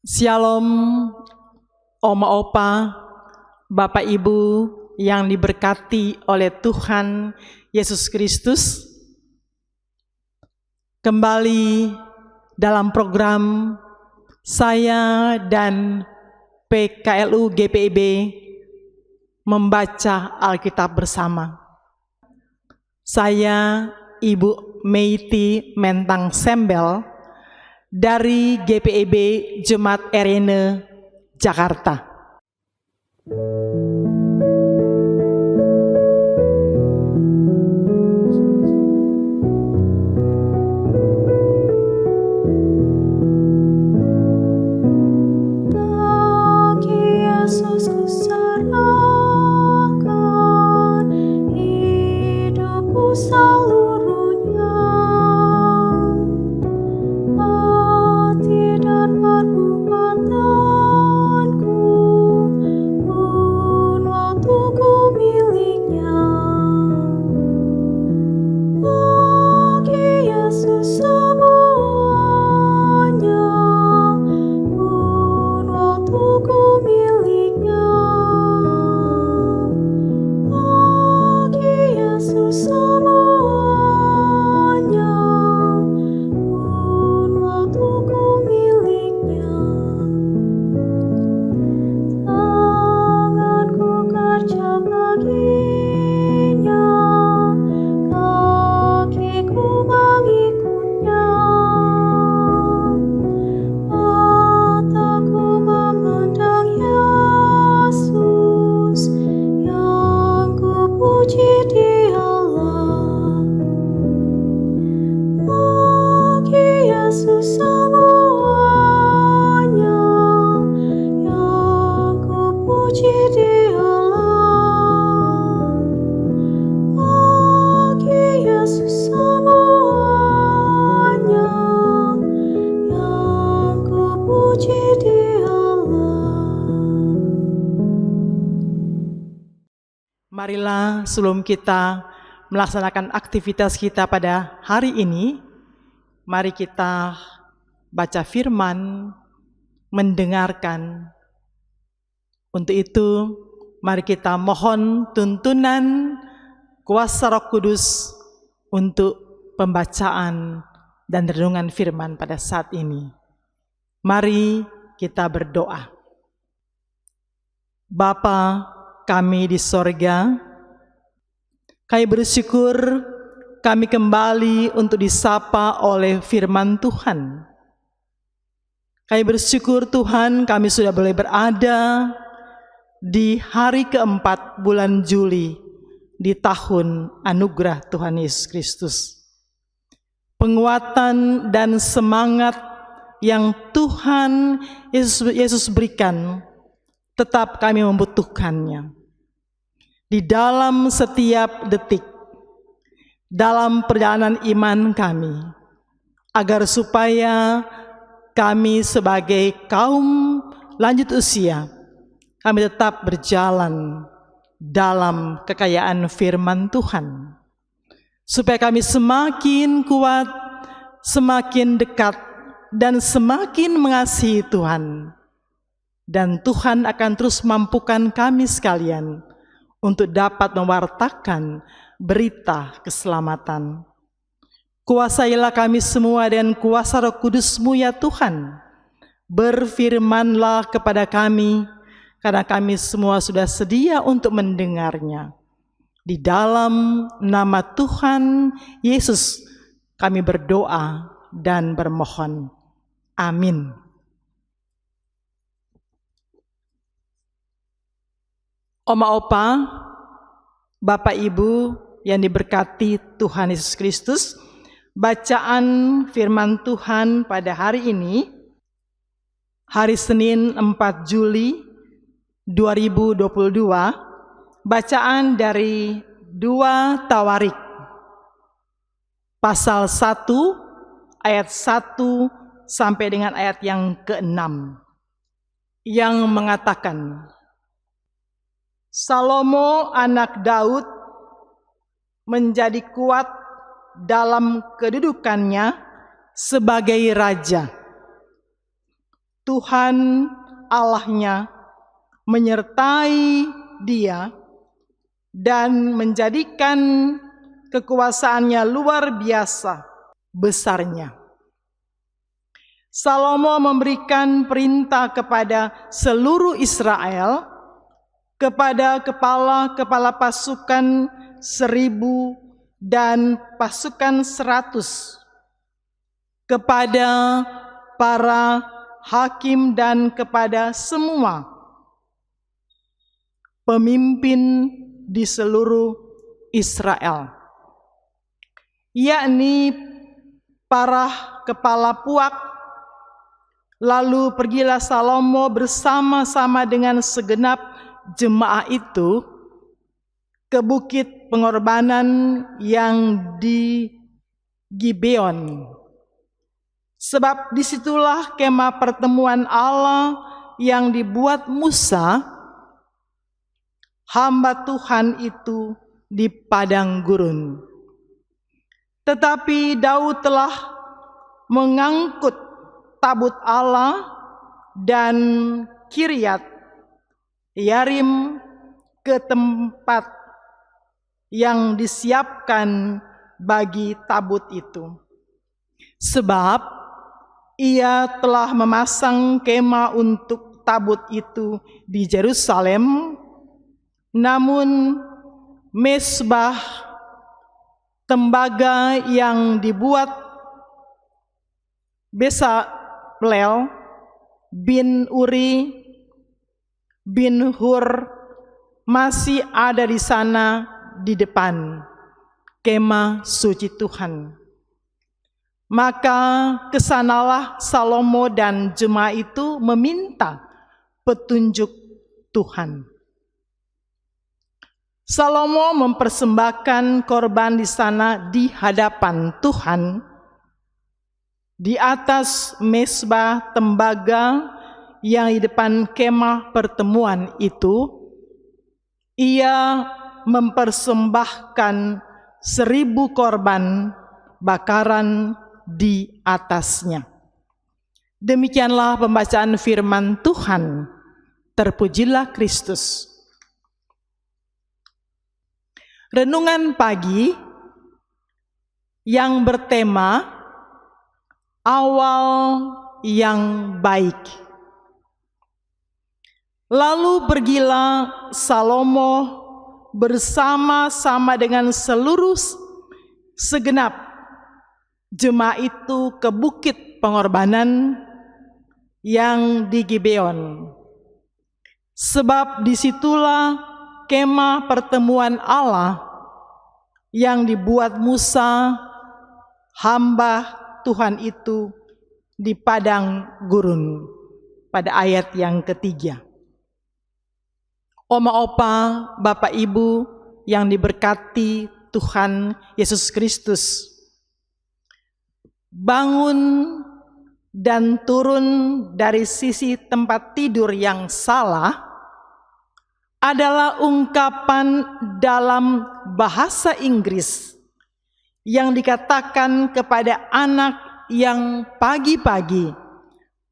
Shalom, Oma Opa, Bapak Ibu yang diberkati oleh Tuhan Yesus Kristus. Kembali dalam program saya dan PKLU GPIB membaca Alkitab bersama. Saya Ibu Meiti Mentang Sembel dari GPIB Jemaat Erene, Jakarta. Marilah sebelum kita melaksanakan aktivitas kita pada hari ini, mari kita baca firman, mendengarkan. Untuk itu, mari kita mohon tuntunan kuasa Roh Kudus untuk pembacaan dan renungan firman pada saat ini. Mari kita berdoa. Bapa kami di sorga, kami bersyukur kami kembali untuk disapa oleh firman Tuhan. Kami bersyukur Tuhan kami sudah boleh berada di hari keempat bulan Juli di tahun anugerah Tuhan Yesus Kristus. Penguatan dan semangat yang Tuhan Yesus berikan tetap kami membutuhkannya. Di dalam setiap detik, dalam perjalanan iman kami, agar supaya kami sebagai kaum lanjut usia, kami tetap berjalan dalam kekayaan firman Tuhan. Supaya kami semakin kuat, semakin dekat, dan semakin mengasihi Tuhan. Dan Tuhan akan terus mampukan kami sekalian untuk dapat mewartakan berita keselamatan. Kuasailah kami semua dengan kuasa Roh Kudus-Mu ya Tuhan. Berfirmanlah kepada kami, karena kami semua sudah sedia untuk mendengarnya. Di dalam nama Tuhan Yesus kami berdoa dan bermohon. Amin. Oma Opa, Bapak Ibu yang diberkati Tuhan Yesus Kristus, bacaan firman Tuhan pada hari ini, hari Senin 4 Juli 2022, bacaan dari 2 Tawarik, pasal 1, ayat 1 sampai dengan ayat yang ke-6, yang mengatakan, Salomo anak Daud menjadi kuat dalam kedudukannya sebagai raja. Tuhan Allahnya menyertai dia dan menjadikan kekuasaannya luar biasa besarnya. Salomo memberikan perintah kepada seluruh Israel, kepada kepala-kepala pasukan 1000 dan pasukan 100, kepada para hakim dan kepada semua pemimpin di seluruh Israel, yakni para kepala puak. Lalu pergilah Salomo bersama-sama dengan segenap jemaah itu ke bukit pengorbanan yang di Gibeon. Sebab disitulah kemah pertemuan Allah yang dibuat Musa, hamba Tuhan itu, di padang gurun. Tetapi Daud telah mengangkut tabut Allah dan Kiryat Yarim ke tempat yang disiapkan bagi tabut itu. Sebab ia telah memasang kemah untuk tabut itu di Yerusalem, namun mezbah tembaga yang dibuat Bezalel bin Uri bin Hur masih ada di sana di depan kemah suci Tuhan. Maka kesanalah Salomo dan jemaah itu meminta petunjuk Tuhan. Salomo mempersembahkan korban di sana di hadapan Tuhan, di atas mezbah tembaga yang di depan kemah pertemuan itu. Ia mempersembahkan 1000 korban bakaran di atasnya. Demikianlah pembacaan firman Tuhan. Terpujilah Kristus. Renungan pagi yang bertema awal yang baik. Lalu pergilah Salomo bersama-sama dengan seluruh segenap jemaah itu ke bukit pengorbanan yang di Gibeon. Sebab disitulah kemah pertemuan Allah yang dibuat Musa, hamba Tuhan itu, di padang gurun, pada ayat yang ketiga. Oma opa, Bapak Ibu yang diberkati Tuhan Yesus Kristus, bangun dan turun dari sisi tempat tidur yang salah adalah ungkapan dalam bahasa Inggris yang dikatakan kepada anak yang pagi-pagi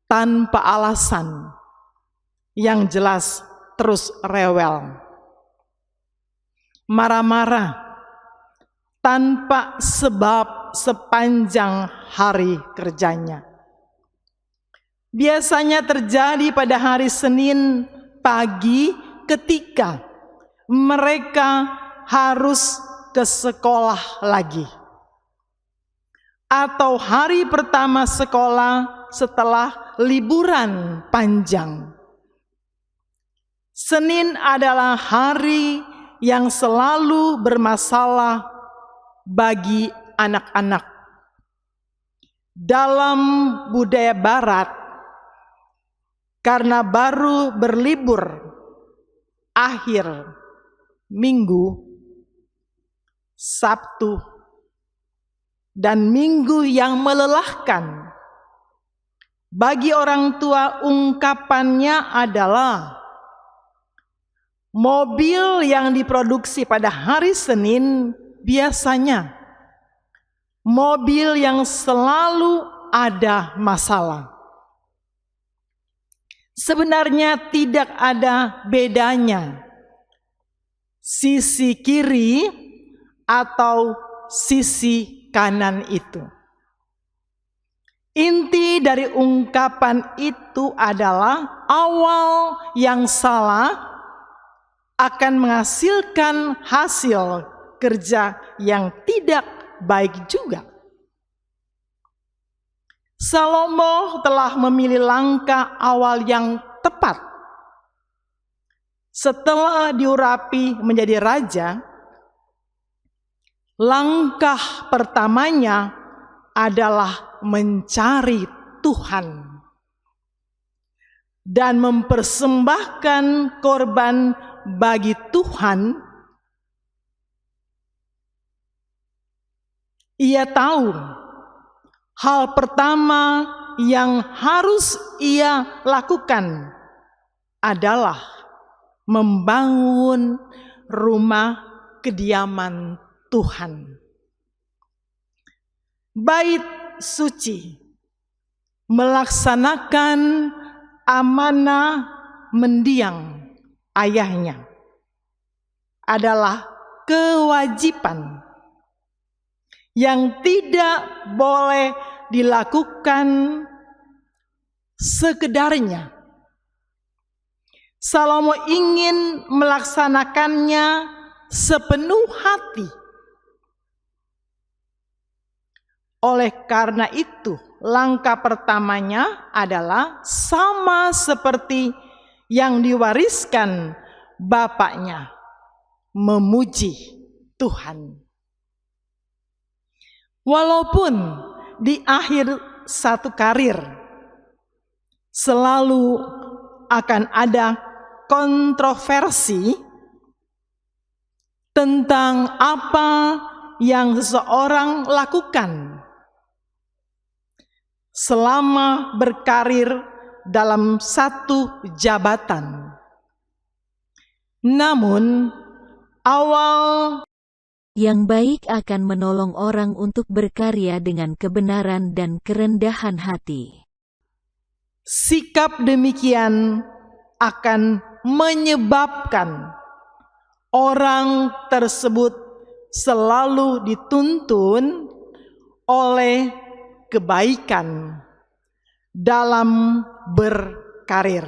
tanpa alasan, yang jelas terus rewel, marah-marah tanpa sebab sepanjang hari kerjanya. Biasanya terjadi pada hari Senin pagi ketika mereka harus ke sekolah lagi, atau hari pertama sekolah setelah liburan panjang. Senin adalah hari yang selalu bermasalah bagi anak-anak. Dalam budaya Barat, karena baru berlibur akhir minggu, Sabtu, dan minggu yang melelahkan, bagi orang tua ungkapannya adalah mobil yang diproduksi pada hari Senin biasanya mobil yang selalu ada masalah. Sebenarnya tidak ada bedanya sisi kiri atau sisi kanan itu. Inti dari ungkapan itu adalah awal yang salah akan menghasilkan hasil kerja yang tidak baik juga. Salomo telah memilih langkah awal yang tepat. Setelah diurapi menjadi raja, langkah pertamanya adalah mencari Tuhan dan mempersembahkan korban bagi Tuhan. Ia tahu hal pertama yang harus ia lakukan adalah membangun rumah kediaman Tuhan. Bait suci melaksanakan amanah mendiang ayahnya adalah kewajiban yang tidak boleh dilakukan sekedarnya. Salomo ingin melaksanakannya sepenuh hati. Oleh karena itu, langkah pertamanya adalah sama seperti yang diwariskan bapaknya, memuji Tuhan. Walaupun di akhir satu karir selalu akan ada kontroversi tentang apa yang seseorang lakukan selama berkarir dalam satu jabatan. Namun, awal yang baik akan menolong orang untuk berkarya dengan kebenaran dan kerendahan hati. Sikap demikian akan menyebabkan orang tersebut selalu dituntun oleh kebaikan dalam berkarir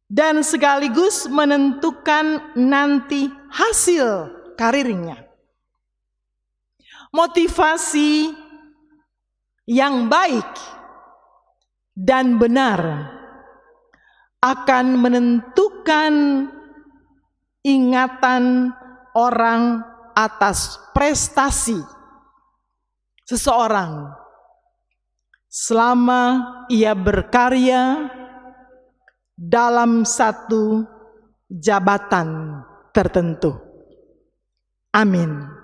dan sekaligus menentukan nanti hasil karirnya. Motivasi yang baik dan benar akan menentukan ingatan orang atas prestasi seseorang selama ia berkarya dalam satu jabatan tertentu. Amin.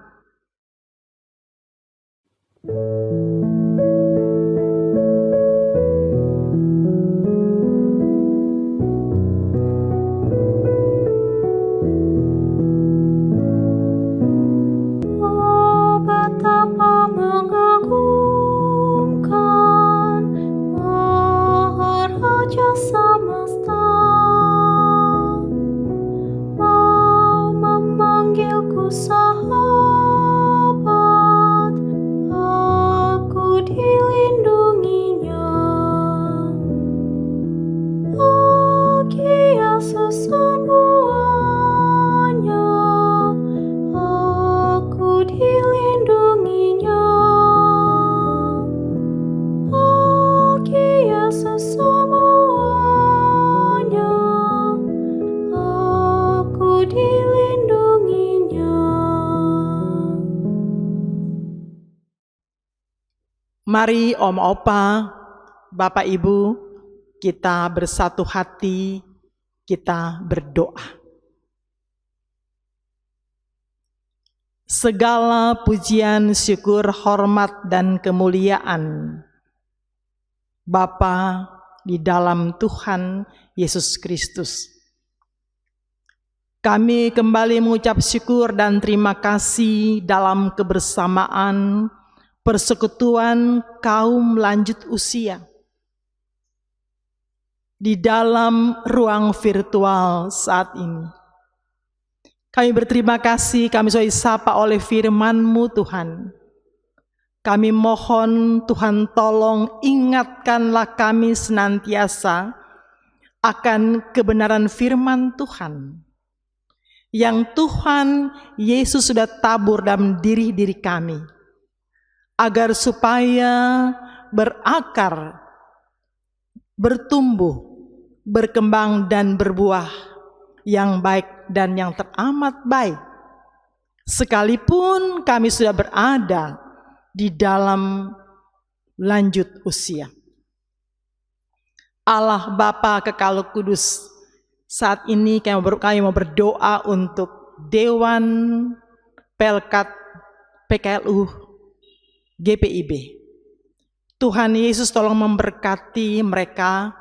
Mari Om Opa, Bapak Ibu, kita bersatu hati, kita berdoa. Segala pujian, syukur, hormat, dan kemuliaan Bapa di dalam Tuhan Yesus Kristus. Kami kembali mengucap syukur dan terima kasih dalam kebersamaan persekutuan kaum lanjut usia. di dalam ruang virtual saat ini. Kami berterima kasih, kami sudah disapa oleh firman-Mu Tuhan. Kami mohon Tuhan tolong ingatkanlah kami senantiasa akan kebenaran firman Tuhan. Yang Tuhan Yesus sudah tabur dalam diri-diri kami. Agar supaya berakar, bertumbuh, berkembang dan berbuah yang baik dan yang teramat baik. Sekalipun kami sudah berada di dalam lanjut usia. Allah Bapa Kekal Kudus, saat ini kami mau berdoa untuk Dewan Pelkat PKLU GPIB. Tuhan Yesus tolong memberkati mereka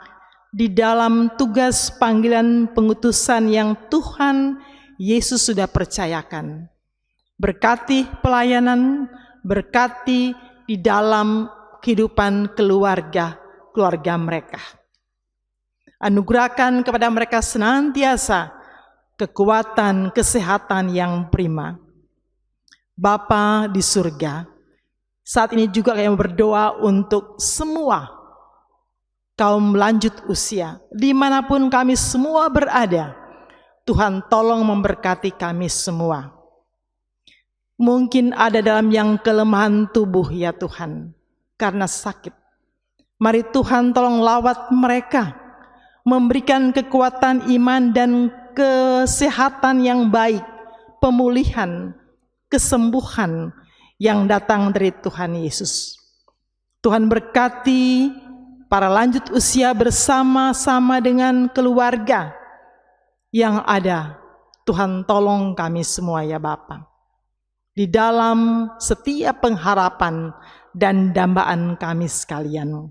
di dalam tugas panggilan pengutusan yang Tuhan Yesus sudah percayakan. Berkati pelayanan, berkati di dalam kehidupan keluarga mereka. Anugerahkan kepada mereka senantiasa kekuatan, kesehatan yang prima. Bapa di surga, saat ini juga kami berdoa untuk semua kaum lanjut usia, dimanapun kami semua berada. Tuhan tolong memberkati kami semua. Mungkin ada dalam yang kelemahan tubuh ya Tuhan, karena sakit. Mari Tuhan tolong lawat mereka, memberikan kekuatan iman dan kesehatan yang baik, pemulihan, kesembuhan yang datang dari Tuhan Yesus. Tuhan berkati para lanjut usia bersama-sama dengan keluarga yang ada. Tuhan tolong kami semua ya Bapa. Di dalam setiap pengharapan dan dambaan kami sekalian.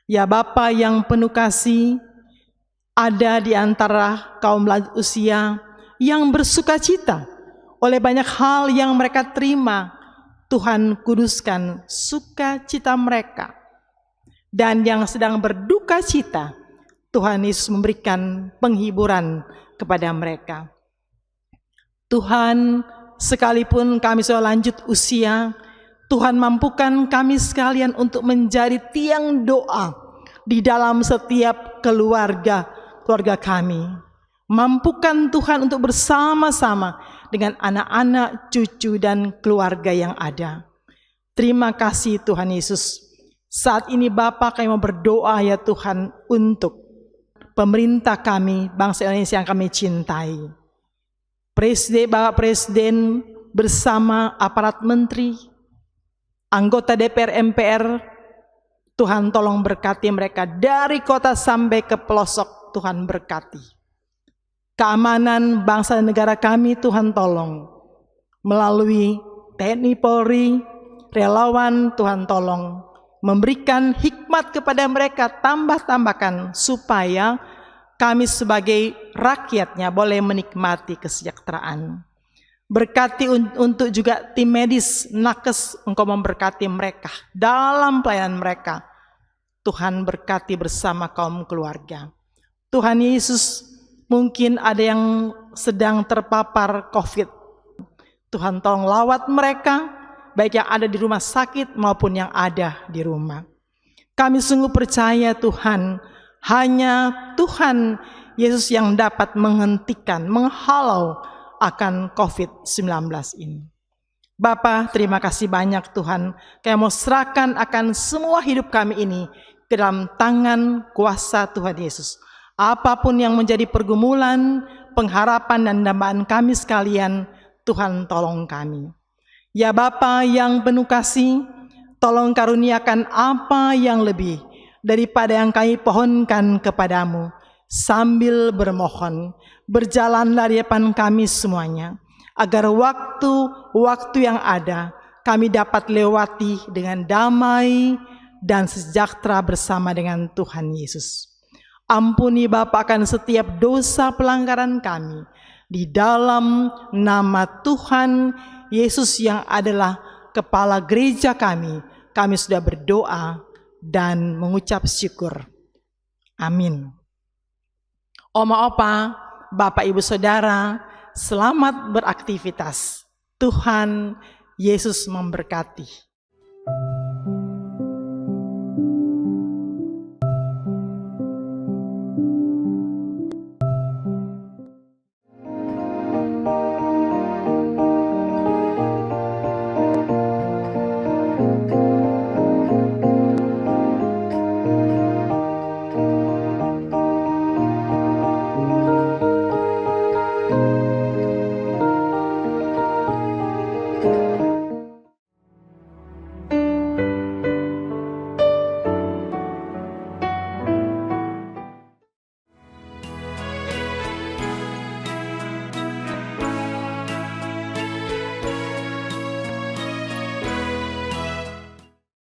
Ya Bapa yang penuh kasih, ada di antara kaum lanjut usia yang bersukacita oleh banyak hal yang mereka terima. Tuhan kuduskan sukacita mereka. Dan yang sedang berduka cita, Tuhan Yesus memberikan penghiburan kepada mereka. Tuhan, sekalipun kami sudah lanjut usia, Tuhan mampukan kami sekalian untuk menjadi tiang doa di dalam setiap keluarga kami. Mampukan Tuhan untuk bersama-sama dengan anak-anak, cucu, dan keluarga yang ada. Terima kasih Tuhan Yesus. Saat ini Bapa, kami mau berdoa ya Tuhan untuk pemerintah kami, bangsa Indonesia yang kami cintai. Bapak Presiden bersama aparat menteri, anggota DPR MPR, Tuhan tolong berkati mereka dari kota sampai ke pelosok. Tuhan berkati keamanan bangsa dan negara kami. Tuhan tolong melalui TNI Polri, relawan. Tuhan tolong memberikan hikmat kepada mereka, tambahkan supaya kami sebagai rakyatnya boleh menikmati kesejahteraan. Berkati untuk juga tim medis, nakes, Engkau memberkati mereka dalam pelayanan mereka. Tuhan berkati bersama kaum keluarga. Tuhan Yesus, mungkin ada yang sedang terpapar COVID. Tuhan tolong lawat mereka, baik yang ada di rumah sakit maupun yang ada di rumah. Kami sungguh percaya Tuhan, hanya Tuhan Yesus yang dapat menghentikan, menghalau akan COVID-19 ini. Bapa, terima kasih banyak Tuhan. Kami mau serahkan akan semua hidup kami ini ke dalam tangan kuasa Tuhan Yesus. Apapun yang menjadi pergumulan, pengharapan dan dambaan kami sekalian, Tuhan tolong kami. Ya Bapa yang penuh kasih, tolong karuniakan apa yang lebih daripada yang kami pohonkan kepadamu. Sambil bermohon, berjalanlah di depan kami semuanya, agar waktu-waktu yang ada kami dapat lewati dengan damai dan sejahtera bersama dengan Tuhan Yesus. Ampuni Bapa akan setiap dosa pelanggaran kami. Di dalam nama Tuhan Yesus yang adalah kepala gereja kami sudah berdoa dan mengucap syukur. Amin. Oma opa, Bapak Ibu Saudara, selamat beraktivitas. Tuhan Yesus memberkati.